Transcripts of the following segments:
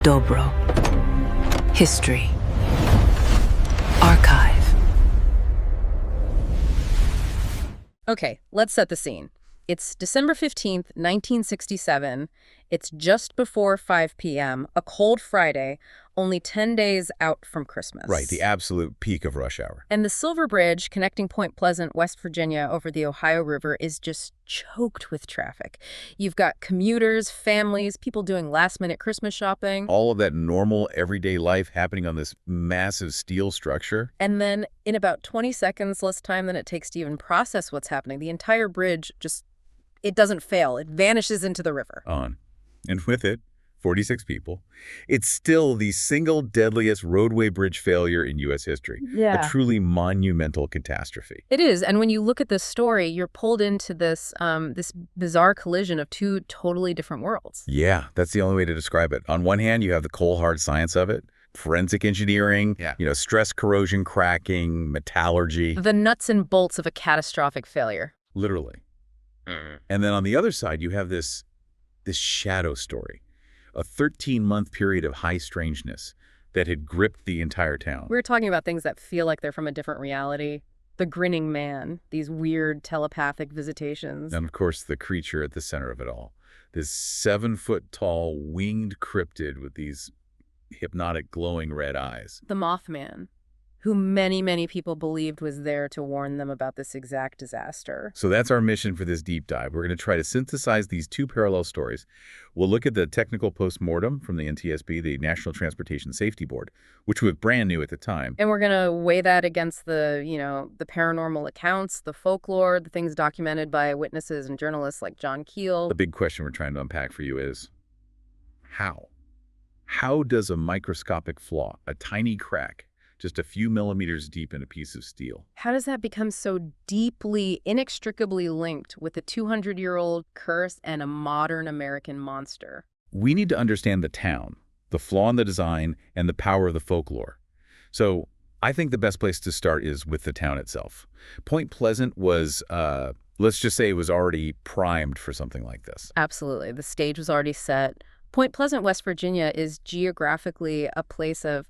Dobro. History. Archive. Okay, let's set the scene. It's December 15th, 1967. It's just before 5 p.m., a cold Friday, only 10 days out from Christmas. Right, the absolute peak of rush hour. And the Silver Bridge connecting Point Pleasant, West Virginia, over the Ohio River is just choked with traffic. You've got commuters, families, people doing last-minute Christmas shopping. All of that normal, everyday life happening on this massive steel structure. And then, in about 20 seconds, less time than it takes to even process what's happening, the entire bridge just, it doesn't fail. It vanishes into the river. And with it, 46 people. It's still the single deadliest roadway bridge failure in U.S. history. Yeah. A truly monumental catastrophe. It is, and when you look at this story, you're pulled into this this bizarre collision of two totally different worlds. Yeah, that's the only way to describe it. On one hand, you have the cold, hard science of it, forensic engineering, stress corrosion cracking, metallurgy. The nuts and bolts of a catastrophic failure. Literally. And then on the other side, you have this shadow story, a 13-month period of high strangeness that had gripped the entire town. We're talking about things that feel like they're from a different reality. The grinning man, these weird telepathic visitations. And of course, the creature at the center of it all, this 7-foot-tall winged cryptid with these hypnotic glowing red eyes. The Mothman, who many, many people believed was there to warn them about this exact disaster. So that's our mission for this deep dive. We're going to try to synthesize these two parallel stories. We'll look at the technical postmortem from the NTSB, the National Transportation Safety Board, which was brand new at the time. And we're going to weigh that against the paranormal accounts, the folklore, the things documented by witnesses and journalists like John Keel. The big question we're trying to unpack for you is, how? How does a microscopic flaw, a tiny crack, just a few millimeters deep in a piece of steel, how does that become so deeply, inextricably linked with a 200-year-old curse and a modern American monster? We need to understand the town, the flaw in the design, and the power of the folklore. So I think the best place to start is with the town itself. Point Pleasant was, let's just say it was already primed for something like this. Absolutely. The stage was already set. Point Pleasant, West Virginia is geographically a place of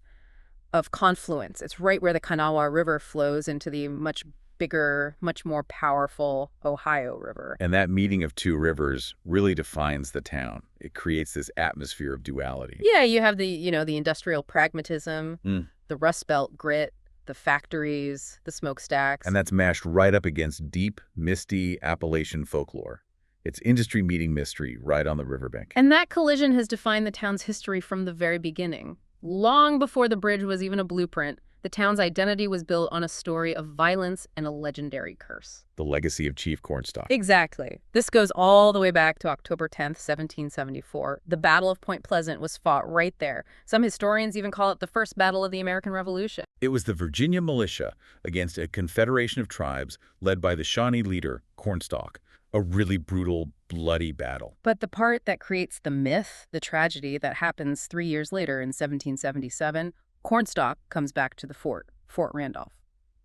confluence. It's right where the Kanawha River flows into the much bigger, much more powerful Ohio River. And that meeting of two rivers really defines the town. It creates this atmosphere of duality. Yeah, you have the industrial pragmatism, the Rust Belt grit, the factories, the smokestacks. And that's mashed right up against deep, misty Appalachian folklore. It's industry meeting mystery right on the riverbank. And that collision has defined the town's history from the very beginning. Long before the bridge was even a blueprint, the town's identity was built on a story of violence and a legendary curse. The legacy of Chief Cornstalk. Exactly. This goes all the way back to October 10th, 1774. The Battle of Point Pleasant was fought right there. Some historians even call it the first battle of the American Revolution. It was the Virginia militia against a confederation of tribes led by the Shawnee leader, Cornstalk. A really brutal, bloody battle. But the part that creates the myth, the tragedy that happens 3 years later in 1777, Cornstalk comes back to the Fort Randolph.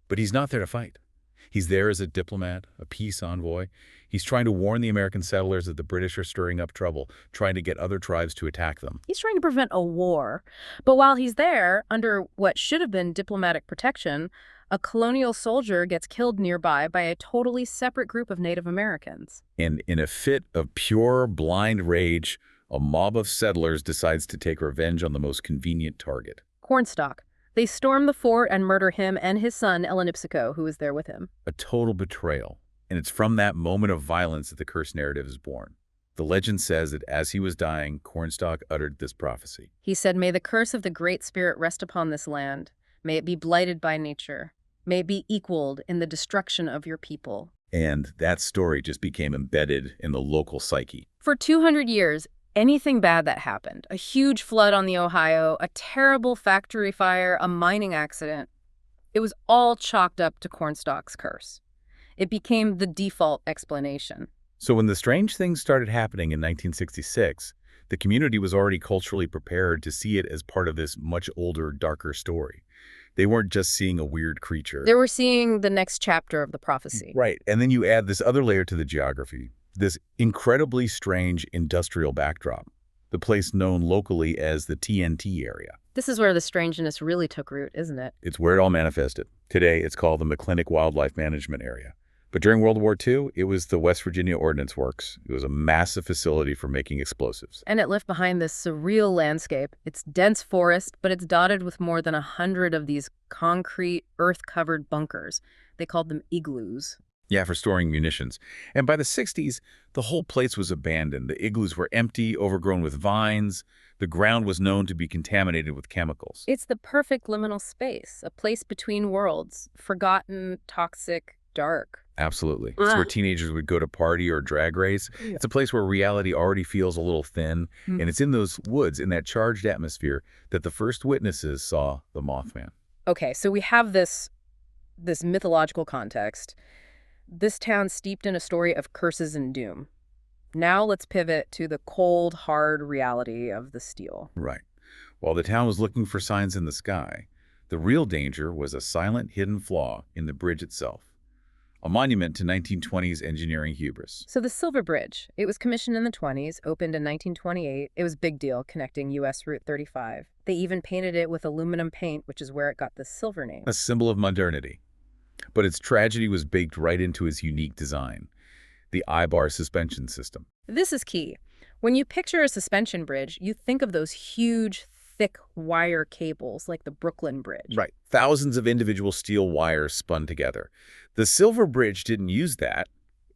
But he's not there to fight. He's there as a diplomat, a peace envoy. He's trying to warn the American settlers that the British are stirring up trouble, trying to get other tribes to attack them. He's trying to prevent a war. But while he's there, under what should have been diplomatic protection, a colonial soldier gets killed nearby by a totally separate group of Native Americans. And in a fit of pure, blind rage, a mob of settlers decides to take revenge on the most convenient target. Cornstalk. They storm the fort and murder him and his son, 𝐿𝐼, who was there with him. A total betrayal. And it's from that moment of violence that the curse narrative is born. The legend says that as he was dying, Cornstalk uttered this prophecy. He said, "May the curse of the Great Spirit rest upon this land. May it be blighted by nature. May it be equaled in the destruction of your people." And that story just became embedded in the local psyche. For 200 years, anything bad that happened, a huge flood on the Ohio, a terrible factory fire, a mining accident, it was all chalked up to Cornstalk's curse. It became the default explanation. So when the strange things started happening in 1966, the community was already culturally prepared to see it as part of this much older, darker story. They weren't just seeing a weird creature. They were seeing the next chapter of the prophecy. Right. And then you add this other layer to the geography, this incredibly strange industrial backdrop. the place known locally as the TNT area. This is where the strangeness really took root, isn't it? It's where it all manifested. Today, it's called the McClintock Wildlife Management Area. But during World War II, it was the West Virginia Ordnance Works. It was a massive facility for making explosives. And it left behind this surreal landscape. It's dense forest, but it's dotted with more than 100 of these concrete, earth-covered bunkers. They called them igloos. Yeah, for storing munitions. And by the 60s, the whole place was abandoned. The igloos were empty, overgrown with vines. The ground was known to be contaminated with chemicals. It's the perfect liminal space, a place between worlds, forgotten, toxic, dark. Absolutely. It's where teenagers would go to party or drag race. It's a place where reality already feels a little thin. And it's in those woods, in that charged atmosphere, that the first witnesses saw the Mothman. Okay, so we have this mythological context. This town steeped in a story of curses and doom. Now let's pivot to the cold, hard reality of the steel. Right. While the town was looking for signs in the sky, the real danger was a silent, hidden flaw in the bridge itself. A monument to 1920s engineering hubris. So the Silver Bridge, it was commissioned in the 20s, opened in 1928. It was a big deal, connecting U.S. Route 35. They even painted it with aluminum paint, which is where it got the silver name. A symbol of modernity. But its tragedy was baked right into its unique design, the I-bar suspension system. This is key. When you picture a suspension bridge, you think of those huge, thick wire cables like the Brooklyn Bridge. Right. Thousands of individual steel wires spun together. The Silver Bridge didn't use that.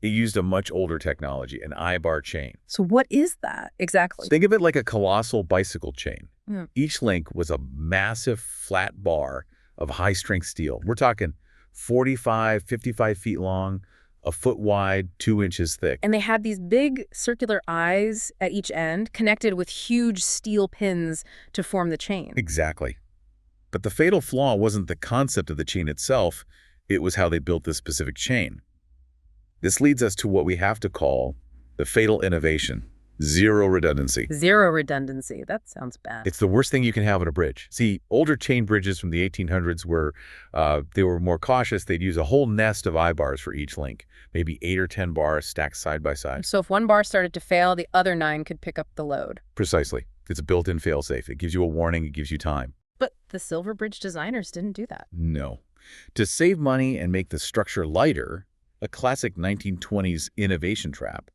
It used a much older technology, an I-bar chain. So what is that exactly? Think of it like a colossal bicycle chain. Each link was a massive flat bar of high-strength steel. We're talking 45, 55 feet long, a foot wide, 2 inches thick. And they had these big circular eyes at each end, connected with huge steel pins to form the chain. Exactly. But the fatal flaw wasn't the concept of the chain itself, it was how they built this specific chain. This leads us to what we have to call the fatal innovation: zero redundancy. Zero redundancy. That sounds bad. It's the worst thing you can have on a bridge. See, older chain bridges from the 1800s were, they were more cautious. They'd use a whole nest of I-bars for each link, maybe 8 or 10 bars stacked side by side. So if one bar started to fail, the other 9 could pick up the load. Precisely. It's a built-in fail-safe. It gives you a warning. It gives you time. But the Silver Bridge designers didn't do that. No. To save money and make the structure lighter, a classic 1920s innovation trap,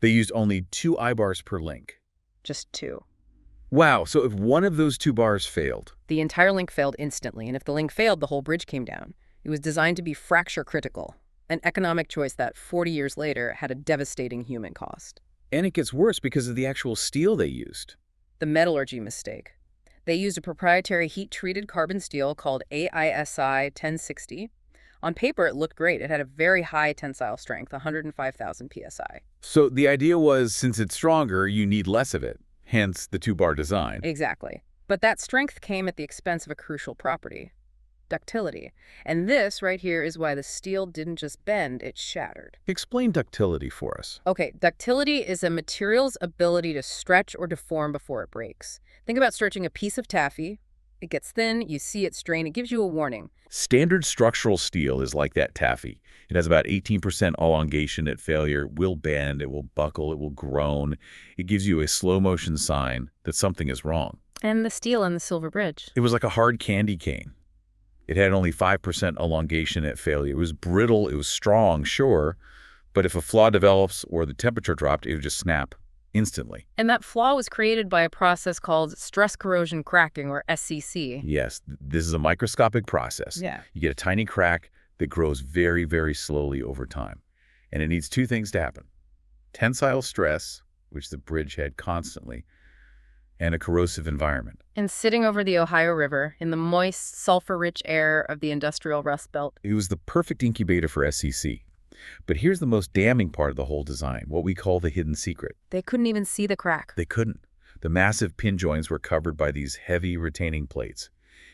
they used only 2 I-bars per link. Just 2. Wow, so if one of those 2 bars failed, The entire link failed instantly, and if the link failed, the whole bridge came down. It was designed to be fracture critical, an economic choice that 40 years later had a devastating human cost. and it gets worse because of the actual steel they used. The metallurgy mistake. They used a proprietary heat-treated carbon steel called AISI 1060. On paper, it looked great. It had a very high tensile strength, 105,000 psi. So the idea was, since it's stronger, you need less of it, hence the 2-bar design. Exactly. But that strength came at the expense of a crucial property: ductility. And this right here is why the steel didn't just bend, it shattered. Explain ductility for us. Okay, ductility is a material's ability to stretch or deform before it breaks. Think about stretching a piece of taffy. It gets thin, you see it strain, it gives you a warning. Standard structural steel is like that taffy. It has about 18% elongation at failure. It will bend, it will buckle, it will groan. It gives you a slow-motion sign that something is wrong. And the steel in the Silver Bridge. It was like a hard candy cane. It had only 5% elongation at failure. It was brittle, it was strong, sure, but if a flaw develops or the temperature dropped, it would just snap instantly. And that flaw was created by a process called stress corrosion cracking, or SCC. Yes, this is a microscopic process. Yeah. You get a tiny crack that grows very, very slowly over time. And it needs 2 things to happen: tensile stress, which the bridge had constantly, and a corrosive environment. And sitting over the Ohio River, in the moist, sulfur-rich air of the industrial Rust Belt. It was the perfect incubator for SCC. But here's the most damning part of the whole design, what we call the hidden secret. They couldn't even see the crack. They couldn't. The massive pin joints were covered by these heavy retaining plates.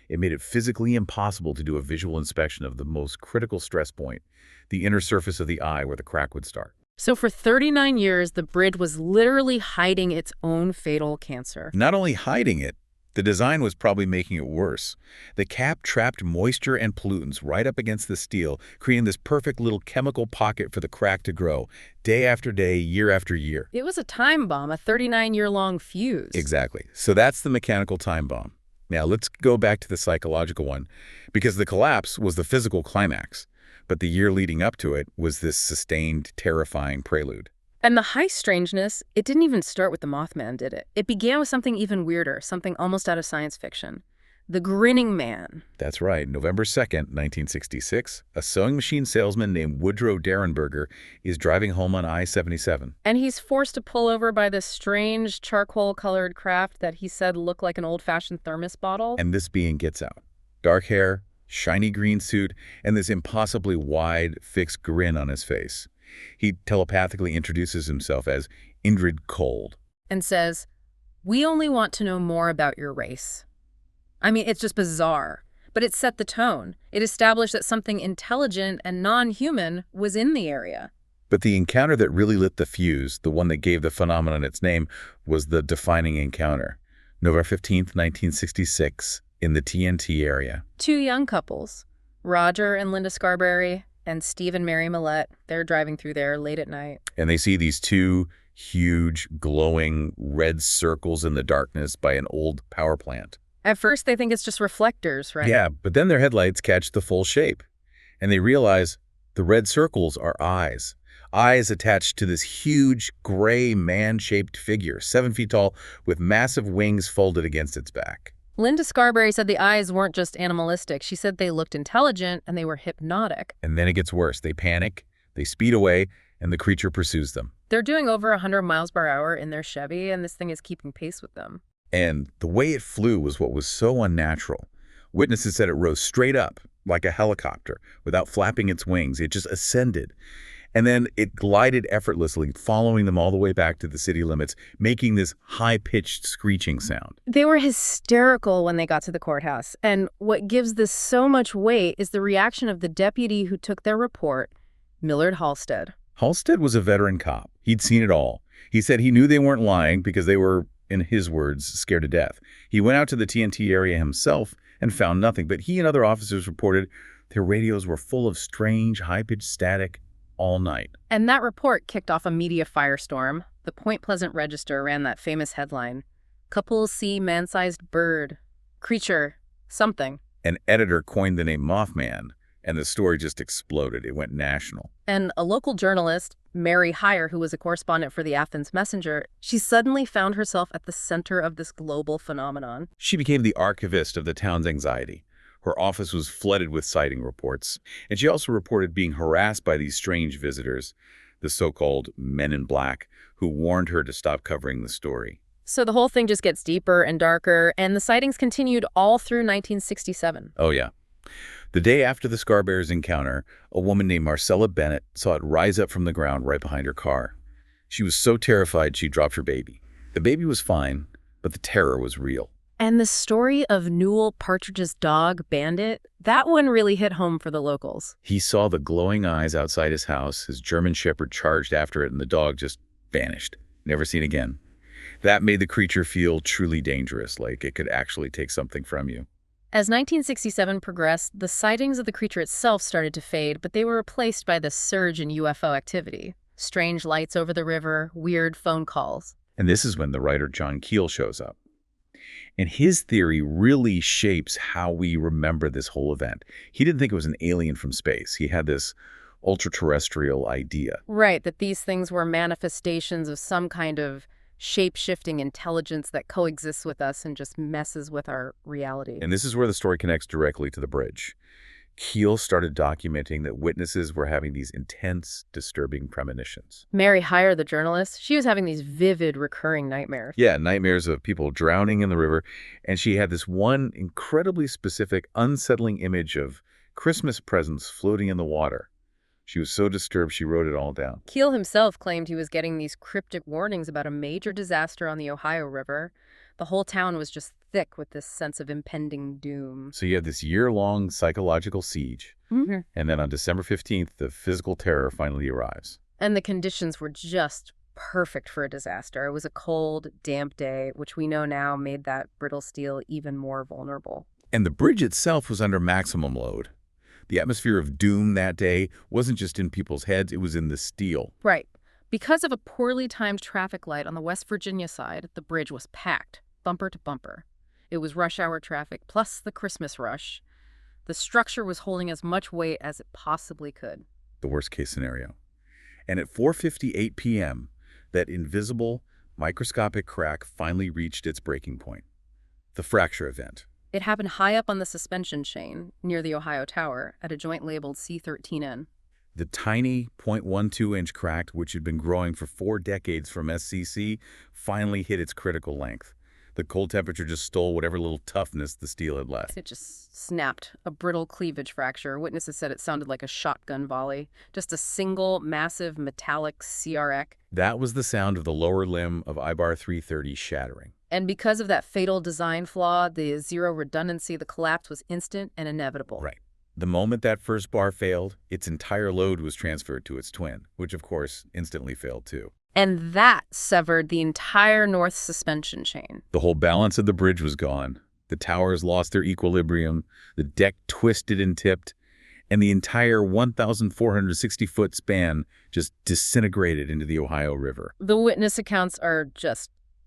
It made it physically impossible to do a visual inspection of the most critical stress point, the inner surface of the eye where the crack would start. So for 39 years, the bridge was literally hiding its own fatal cancer. Not only hiding it, The design was probably making it worse. The cap trapped moisture and pollutants right up against the steel, creating this perfect little chemical pocket for the crack to grow, day after day, year after year. It was a time bomb, a 39-year-long fuse. Exactly. So that's the mechanical time bomb. Now let's go back to the psychological one, because the collapse was the physical climax, but the year leading up to it was this sustained, terrifying prelude. And the heist strangeness, it didn't even start with the Mothman, did it? It began with something even weirder, something almost out of science fiction. The Grinning Man. That's right. November 2nd, 1966, a sewing machine salesman named Woodrow Derenberger is driving home on I-77. And he's forced to pull over by this strange charcoal-colored craft that he said looked like an old-fashioned thermos bottle. And this being gets out. Dark hair, shiny green suit, and this impossibly wide, fixed grin on his face. He telepathically introduces himself as Indrid Cold. And says, "We only want to know more about your race." I mean, it's just bizarre. But it set the tone. It established that something intelligent and non-human was in the area. But the encounter that really lit the fuse, the one that gave the phenomenon its name, was the defining encounter. November 15th, 1966, in the TNT area. Two young couples, Roger and Linda Scarberry, and Steve and Mary Millette, they're driving through there late at night. And they see these two huge, glowing red circles in the darkness by an old power plant. At first, they think it's just reflectors, right? Yeah, but then their headlights catch the full shape. And they realize the red circles are eyes. Eyes attached to this huge, gray, man-shaped figure, 7 feet tall, with massive wings folded against its back. Linda Scarberry said the eyes weren't just animalistic. She said they looked intelligent and they were hypnotic. And then it gets worse. They panic, they speed away, and the creature pursues them. They're doing over 100 miles per hour in their Chevy, and this thing is keeping pace with them. And the way it flew was what was so unnatural. Witnesses said it rose straight up, like a helicopter, without flapping its wings. It just ascended. And then it glided effortlessly, following them all the way back to the city limits, making this high-pitched screeching sound. They were hysterical when they got to the courthouse. And what gives this so much weight is the reaction of the deputy who took their report, Millard Halstead. Halstead was a veteran cop. He'd seen it all. He said he knew they weren't lying because they were, in his words, scared to death. He went out to the TNT area himself and found nothing, but he and other officers reported their radios were full of strange, high-pitched static all night. And that report kicked off a media firestorm. The Point Pleasant Register ran that famous headline, "Couples see man-sized bird, creature, something." An editor coined the name Mothman, and the story just exploded. It went national. And a local journalist, Mary Heyer, who was a correspondent for the Athens Messenger, she suddenly found herself at the center of this global phenomenon. She became the archivist of the town's anxiety. Her office was flooded with sighting reports, and she also reported being harassed by these strange visitors, the so-called men in black, who warned her to stop covering the story. So the whole thing just gets deeper and darker, and the sightings continued all through 1967. Oh, yeah. The day after the Scarberry's encounter, a woman named Marcella Bennett saw it rise up from the ground right behind her car. She was so terrified she dropped her baby. The baby was fine, but the terror was real. And the story of Newell Partridge's dog, Bandit, that one really hit home for the locals. He saw the glowing eyes outside his house. His German Shepherd charged after it, and the dog just vanished. Never seen again. That made the creature feel truly dangerous, like it could actually take something from you. As 1967 progressed, the sightings of the creature itself started to fade, but they were replaced by the surge in UFO activity. Strange lights over the river, weird phone calls. And this is when the writer John Keel shows up. And his theory really shapes how we remember this whole event. He didn't think it was an alien from space. He had this ultra-terrestrial idea. Right, that these things were manifestations of some kind of shape-shifting intelligence that coexists with us and just messes with our reality. And this is where the story connects directly to the bridge. Keel started documenting that witnesses were having these intense, disturbing premonitions. Mary Heyer, the journalist, she was having these vivid, recurring nightmares. Yeah, nightmares of people drowning in the river. And she had this one incredibly specific, unsettling image of Christmas presents floating in the water. She was so disturbed, she wrote it all down. Keel himself claimed he was getting these cryptic warnings about a major disaster on the Ohio River. The whole town was just thick with this sense of impending doom. So you have this year-long psychological siege. Mm-hmm. And then on December 15th, the physical terror finally arrives. And the conditions were just perfect for a disaster. It was a cold, damp day, which we know now made that brittle steel even more vulnerable. And the bridge itself was under maximum load. The atmosphere of doom that day wasn't just in people's heads, it was in the steel. Right. Because of a poorly timed traffic light on the West Virginia side, the bridge was packed, bumper to bumper. It was rush hour traffic plus the Christmas rush. The structure was holding as much weight as it possibly could. The worst case scenario. And at 4:58 p.m., that invisible, microscopic crack finally reached its breaking point. The fracture event. It happened high up on the suspension chain near the Ohio Tower at a joint labeled C13N. The tiny 0.12-inch crack, which had been growing for 4 decades from SCC, finally hit its critical length. The cold temperature just stole whatever little toughness the steel had left. It just snapped, a brittle cleavage fracture. Witnesses said it sounded like a shotgun volley, just a single, massive, metallic CRX. That was the sound of the lower limb of IBAR 330 shattering. And because of that fatal design flaw, the zero redundancy, the collapse was instant and inevitable. Right. The moment that first bar failed, its entire load was transferred to its twin, which of course instantly failed too. And that severed the entire north suspension chain. The whole balance of the bridge was gone. The towers lost their equilibrium, the deck twisted and tipped, and the entire 1,460-foot span just disintegrated into the Ohio River. The witness accounts are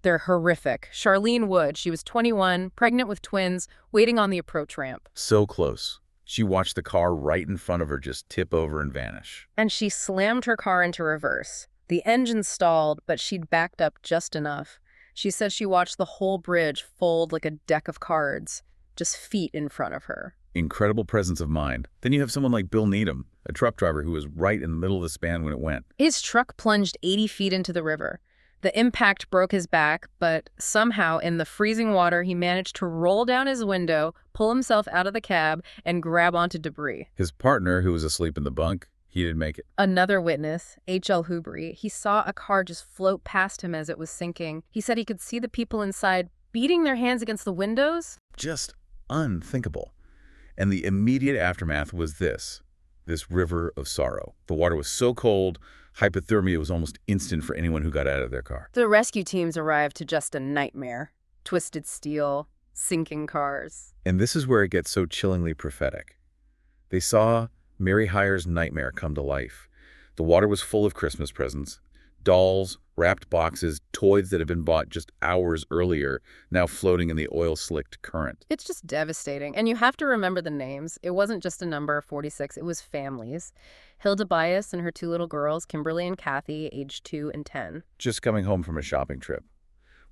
they're horrific. Charlene Wood, she was 21, pregnant with twins, waiting on the approach ramp. So close. She watched the car right in front of her just tip over and vanish. And she slammed her car into reverse. The engine stalled, but she'd backed up just enough. She said she watched the whole bridge fold like a deck of cards, just feet in front of her. Incredible presence of mind. Then you have someone like Bill Needham, a truck driver who was right in the middle of the span when it went. His truck plunged 80 feet into the river. The impact broke his back, but somehow in the freezing water, he managed to roll down his window, pull himself out of the cab, and grab onto debris. His partner, who was asleep in the bunk, he didn't make it. Another witness, 𝐏𝐿𝐻𝐿, he saw a car just float past him as it was sinking. He said he could see the people inside beating their hands against the windows. Just unthinkable. And the immediate aftermath was this river of sorrow. The water was so cold, hypothermia was almost instant for anyone who got out of their car. The rescue teams arrived to just a nightmare. Twisted steel, sinking cars. And this is where it gets so chillingly prophetic. They saw Mary Hyer's nightmare come to life. The water was full of Christmas presents, dolls, wrapped boxes, toys that had been bought just hours earlier, now floating in the oil-slicked current. It's just devastating. And you have to remember the names. It wasn't just a number, 46. It was families. Hilda Bias and her 2 little girls, Kimberly and Kathy, aged 2 and 10. Just coming home from a shopping trip.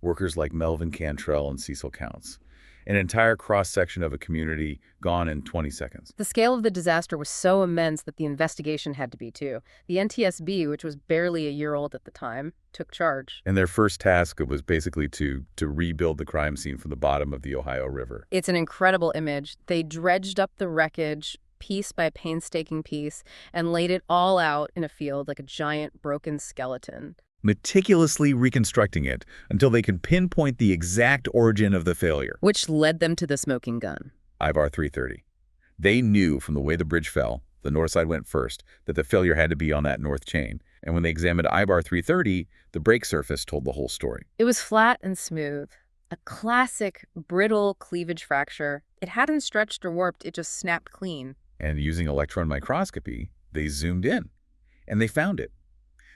Workers like Melvin Cantrell and Cecil Counts. An entire cross-section of a community gone in 20 seconds. The scale of the disaster was so immense that the investigation had to be too. The NTSB, which was barely a year old at the time, took charge. And their first task was basically to rebuild the crime scene from the bottom of the Ohio River. It's an incredible image. They dredged up the wreckage piece by painstaking piece and laid it all out in a field like a giant broken skeleton. Meticulously reconstructing it until they could pinpoint the exact origin of the failure. Which led them to the smoking gun. IBAR 330. They knew from the way the bridge fell, the north side went first, that the failure had to be on that north chain. And when they examined IBAR 330, the break surface told the whole story. It was flat and smooth. A classic brittle cleavage fracture. It hadn't stretched or warped, it just snapped clean. And using electron microscopy, they zoomed in. And they found it.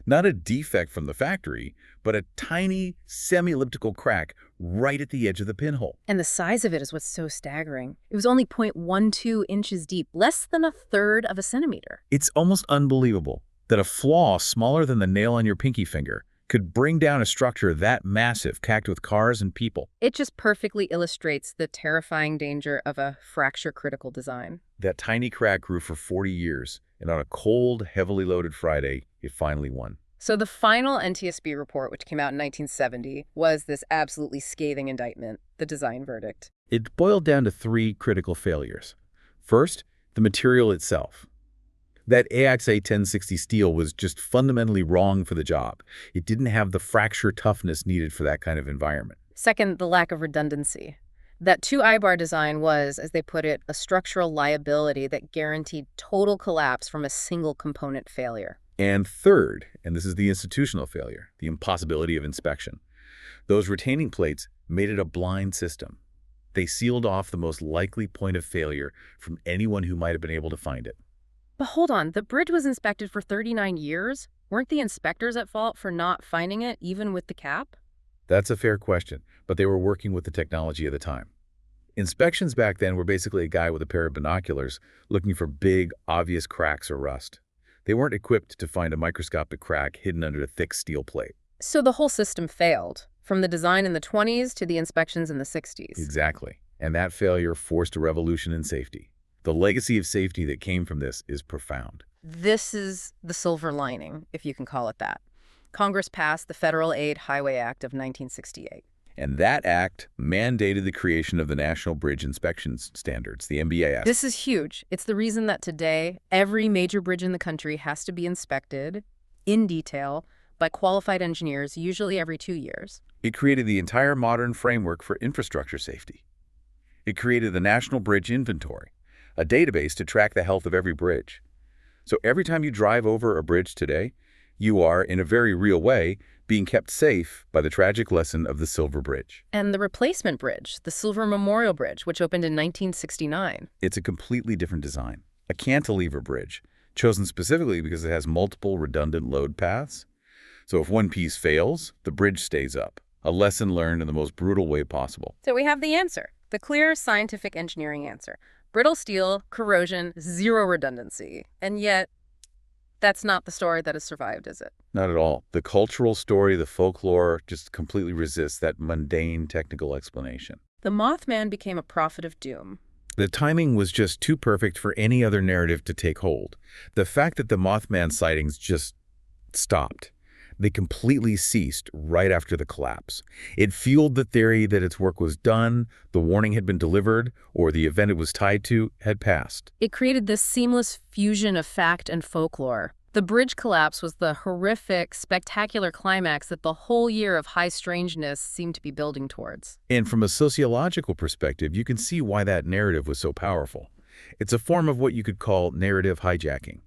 Not a defect from the factory, but a tiny semi-elliptical crack right at the edge of the pinhole. And the size of it is what's so staggering. It was only 0.12 inches deep, less than 1/3 of a centimeter. It's almost unbelievable that a flaw smaller than the nail on your pinky finger could bring down a structure that massive, packed with cars and people. It just perfectly illustrates the terrifying danger of a fracture-critical design. That tiny crack grew for 40 years, and on a cold, heavily loaded Friday, it finally won. So the final NTSB report, which came out in 1970, was this absolutely scathing indictment, the design verdict. It boiled down to 3 critical failures. First, the material itself. That AXA 1060 steel was just fundamentally wrong for the job. It didn't have the fracture toughness needed for that kind of environment. Second, the lack of redundancy. That 2 IBAR design was, as they put it, a structural liability that guaranteed total collapse from a single component failure. And third, and this is the institutional failure, the impossibility of inspection. Those retaining plates made it a blind system. They sealed off the most likely point of failure from anyone who might have been able to find it. But hold on, the bridge was inspected for 39 years? Weren't the inspectors at fault for not finding it, even with the cap? That's a fair question, but they were working with the technology of the time. Inspections back then were basically a guy with a pair of binoculars looking for big, obvious cracks or rust. They weren't equipped to find a microscopic crack hidden under a thick steel plate. So the whole system failed, from the design in the 20s to the inspections in the 60s. Exactly. And that failure forced a revolution in safety. The legacy of safety that came from this is profound. This is the silver lining, if you can call it that. Congress passed the Federal Aid Highway Act of 1968. And that act mandated the creation of the National Bridge Inspection Standards, the NBIS. This is huge. It's the reason that today, every major bridge in the country has to be inspected in detail by qualified engineers, usually every 2 years. It created the entire modern framework for infrastructure safety. It created the National Bridge Inventory, a database to track the health of every bridge. So every time you drive over a bridge today, you are, in a very real way, being kept safe by the tragic lesson of the Silver Bridge. And the replacement bridge, the Silver Memorial Bridge, which opened in 1969. It's a completely different design. A cantilever bridge, chosen specifically because it has multiple redundant load paths. So if one piece fails, the bridge stays up. A lesson learned in the most brutal way possible. So we have the answer, the clear scientific engineering answer. Brittle steel, corrosion, zero redundancy. And yet, that's not the story that has survived, is it? Not at all. The cultural story, the folklore, just completely resists that mundane technical explanation. The Mothman became a prophet of doom. The timing was just too perfect for any other narrative to take hold. The fact that the Mothman sightings just stopped. They completely ceased right after the collapse. It fueled the theory that its work was done, the warning had been delivered, or the event it was tied to had passed. It created this seamless fusion of fact and folklore. The bridge collapse was the horrific, spectacular climax that the whole year of high strangeness seemed to be building towards. And from a sociological perspective, you can see why that narrative was so powerful. It's a form of what you could call narrative hijacking.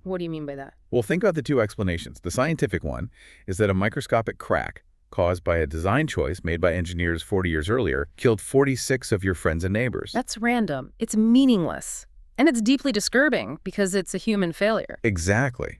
What do you mean by that? Well, think about the two explanations. The scientific one is that a microscopic crack caused by a design choice made by engineers 40 years earlier killed 46 of your friends and neighbors. That's random. It's meaningless. And it's deeply disturbing because it's a human failure. Exactly.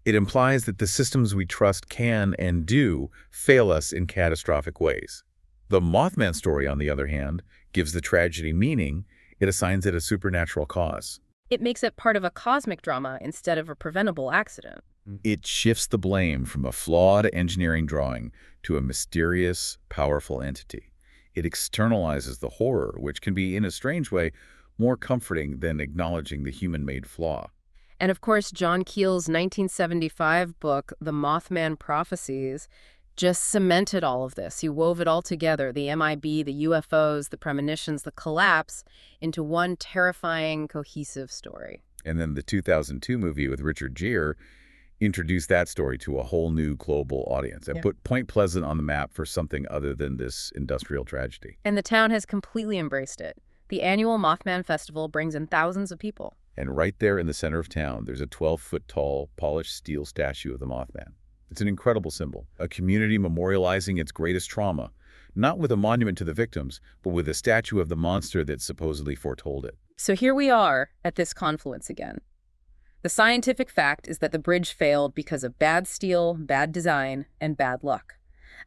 It implies that the systems we trust can and do fail us in catastrophic ways. The Mothman story, on the other hand, gives the tragedy meaning. It assigns it a supernatural cause. It makes it part of a cosmic drama instead of a preventable accident. It shifts the blame from a flawed engineering drawing to a mysterious, powerful entity. It externalizes the horror, which can be, in a strange way, more comforting than acknowledging the human-made flaw. And of course, John Keel's 1975 book, The Mothman Prophecies, just cemented all of this. He wove it all together, the MIB, the UFOs, the premonitions, the collapse, into one terrifying, cohesive story. And then the 2002 movie with Richard Gere introduced that story to a whole new global audience and put Point Pleasant on the map for something other than this industrial tragedy. And the town has completely embraced it. The annual Mothman Festival brings in thousands of people. And right there in the center of town, there's a 12-foot-tall, polished steel statue of the Mothman. It's an incredible symbol, a community memorializing its greatest trauma, not with a monument to the victims, but with a statue of the monster that supposedly foretold it. So here we are at this confluence again. The scientific fact is that the bridge failed because of bad steel, bad design, and bad luck.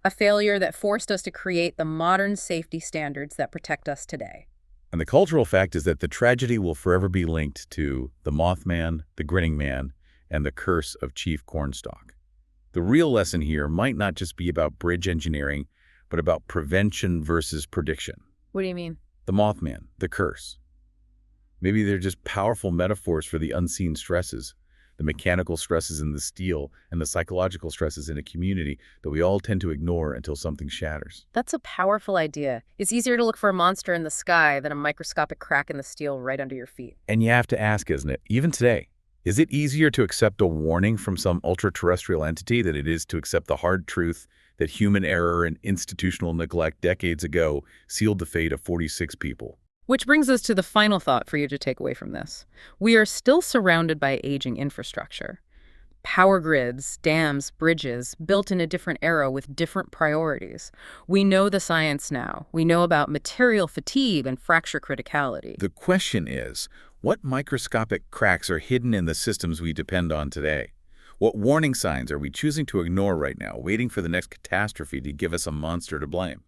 A failure that forced us to create the modern safety standards that protect us today. And the cultural fact is that the tragedy will forever be linked to the Mothman, the Grinning Man, and the curse of Chief Cornstalk. The real lesson here might not just be about bridge engineering, but about prevention versus prediction. What do you mean? The Mothman, the curse. Maybe they're just powerful metaphors for the unseen stresses, the mechanical stresses in the steel and the psychological stresses in a community that we all tend to ignore until something shatters. That's a powerful idea. It's easier to look for a monster in the sky than a microscopic crack in the steel right under your feet. And you have to ask, isn't it, even today, is it easier to accept a warning from some ultra-terrestrial entity than it is to accept the hard truth that human error and institutional neglect decades ago sealed the fate of 46 people? Which brings us to the final thought for you to take away from this. We are still surrounded by aging infrastructure. Power grids, dams, bridges, built in a different era with different priorities. We know the science now. We know about material fatigue and fracture criticality. The question is, what microscopic cracks are hidden in the systems we depend on today? What warning signs are we choosing to ignore right now, waiting for the next catastrophe to give us a monster to blame?